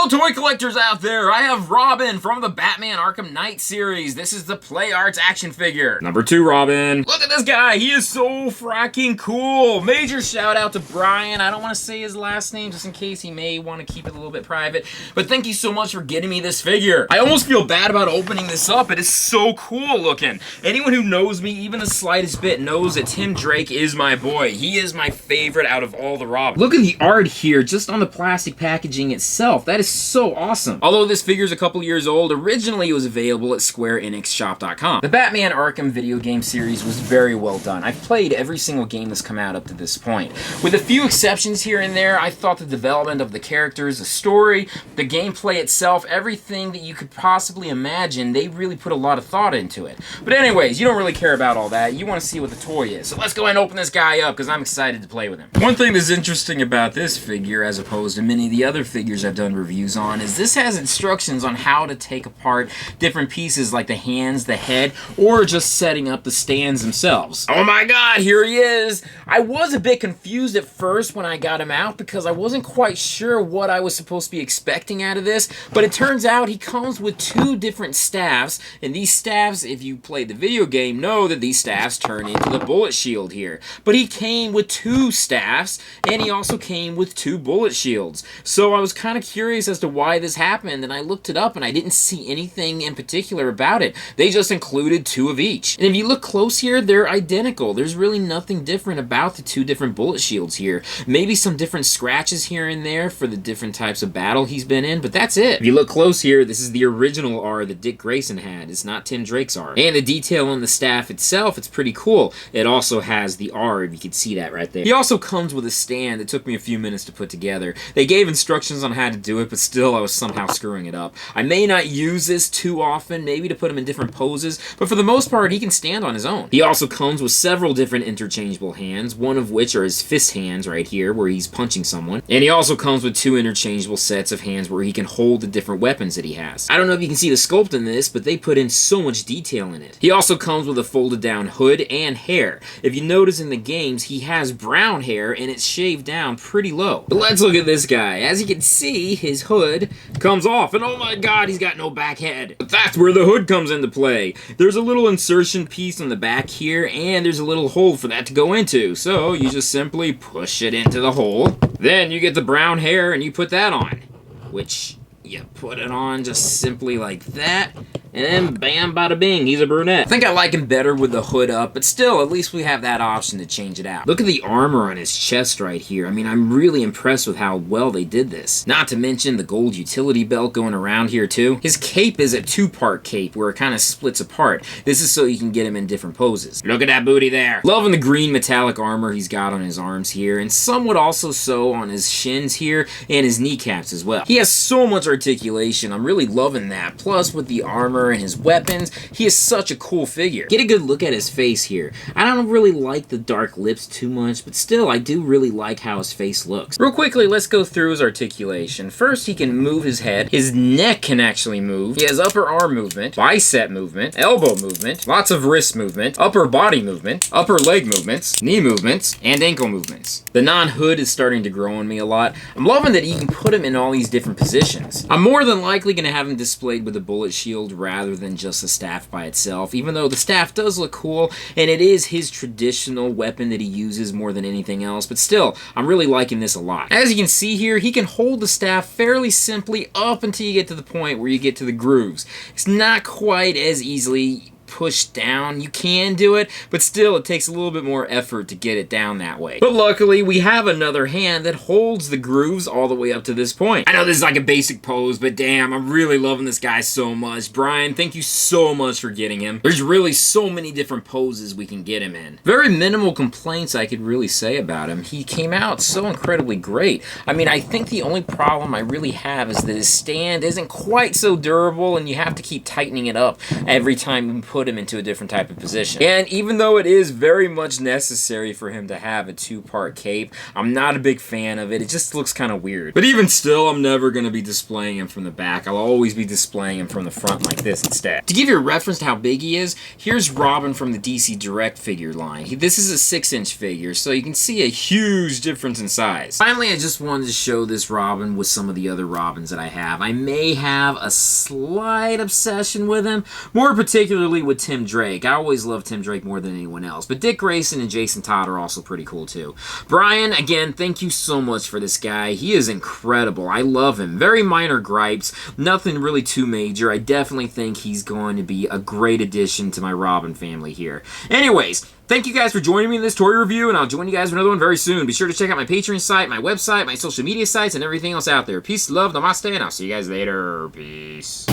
Hello toy collectors out there, I have Robin from the Batman Arkham Knight series. This is the Play Arts action figure. Number 2 Robin. Look at this guy, he is so fracking cool. Major shout out to Brian. I don't want to say his last name just in case he may want to keep it a little bit private, but thank you so much for getting me this figure. I almost feel bad about opening this up. It is so cool looking. Anyone who knows me even the slightest bit knows that Tim Drake is my boy. He is my favorite out of all the Robins. Look at the art here just on the plastic packaging itself. That is so awesome. Although this figure is a couple years old, originally it was available at Square Enix shop.com. The Batman Arkham video game series was very well done. I've played every single game that's come out up to this point. With a few exceptions here and there, I thought the development of the characters, the story, the gameplay itself, everything that you could possibly imagine, they really put a lot of thought into it. But anyways, you don't really care about all that. You want to see what the toy is. So let's go ahead and open this guy up because I'm excited to play with him. One thing that's interesting about this figure, as opposed to many of the other figures I've done reviews on, is this has instructions on how to take apart different pieces like the hands, the head, or just setting up the stands themselves. Oh my god, here he is! I was a bit confused at first when I got him out because I wasn't quite sure what I was supposed to be expecting out of this, but it turns out he comes with 2 different staffs, and these staffs, if you played the video game, know that these staffs turn into the bullet shield here. But he came with 2 staffs, and he also came with 2 bullet shields. So I was kind of curious as to why this happened, and I looked it up and I didn't see anything in particular about it. They just included 2 of each. And if you look close here, they're identical. There's really nothing different about the 2 different bullet shields here. Maybe some different scratches here and there for the different types of battle he's been in, but that's it. If you look close here, this is the original R that Dick Grayson had. It's not Tim Drake's R. And the detail on the staff itself, it's pretty cool. It also has the R, if you can see that right there. He also comes with a stand that took me a few minutes to put together. They gave instructions on how to do it, but still I was somehow screwing it up. I may not use this too often, maybe to put him in different poses, but for the most part, he can stand on his own. He also comes with several different interchangeable hands, one of which are his fist hands right here, where he's punching someone. And he also comes with 2 interchangeable sets of hands where he can hold the different weapons that he has. I don't know if you can see the sculpt in this, but they put in so much detail in it. He also comes with a folded down hood and hair. If you notice in the games, he has brown hair and it's shaved down pretty low. But let's look at this guy. As you can see, his hood comes off, and oh my god, he's got no back head. But that's where the hood comes into play. There's a little insertion piece on the back here, and there's a little hole for that to go into. So you just simply push it into the hole. Then you get the brown hair and you put that on, which you put it on just simply like that. And then bam, bada bing, he's a brunette. I think I like him better with the hood up, but still, at least we have that option to change it out. Look at the armor on his chest right here. I mean, I'm really impressed with how well they did this. Not to mention the gold utility belt going around here too. His cape is a 2-part cape where it kind of splits apart. This is so you can get him in different poses. Look at that booty there. Loving the green metallic armor he's got on his arms here, and somewhat also so on his shins here and his kneecaps as well. He has so much articulation. I'm really loving that. Plus, with the armor and his weapons, he is such a cool figure. Get a good look at his face here. I don't really like the dark lips too much, but still, I do really like how his face looks. Real quickly, let's go through his articulation. First, he can move his head. His neck can actually move. He has upper arm movement, bicep movement, elbow movement, lots of wrist movement, upper body movement, upper leg movements, knee movements, and ankle movements. The non-hood is starting to grow on me a lot. I'm loving that you can put him in all these different positions. I'm more than likely going to have him displayed with a bullet shield rather than just the staff by itself, even though the staff does look cool, and it is his traditional weapon that he uses more than anything else, but still, I'm really liking this a lot. As you can see here, he can hold the staff fairly simply up until you get to the point where you get to the grooves. It's not quite as easily pushed down. You can do it, but still it takes a little bit more effort to get it down that way. But luckily, we have another hand that holds the grooves all the way up to this point. I know this is like a basic pose, but damn, I'm really loving this guy so much. Brian, thank you so much for getting him. There's really so many different poses we can get him in. Very minimal complaints I could really say about him. He came out so incredibly great. I mean, I think the only problem I really have is that his stand isn't quite so durable, and you have to keep tightening it up every time you put put him into a different type of position. And even though it is very much necessary for him to have a two-part cape, I'm not a big fan of it. It just looks kind of weird. But even still, I'm never going to be displaying him from the back. I'll always be displaying him from the front like this instead. To give you a reference to how big he is, here's Robin from the DC Direct figure line. This is a 6-inch figure, so you can see a huge difference in size. Finally, I just wanted to show this Robin with some of the other Robins that I have. I may have a slight obsession with him, more particularly with Tim Drake. I always loved Tim Drake more than anyone else, but Dick Grayson and Jason Todd are also pretty cool too. Brian, again, thank you so much for this guy. He is incredible. I love him. Very minor gripes, nothing really too major. I definitely think he's going to be a great addition to my Robin family here. Anyways, thank you guys for joining me in this toy review, and I'll join you guys for another one very soon. Be sure to check out my Patreon site, my website, my social media sites, and everything else out there. Peace, love, namaste, and I'll see you guys later. Peace.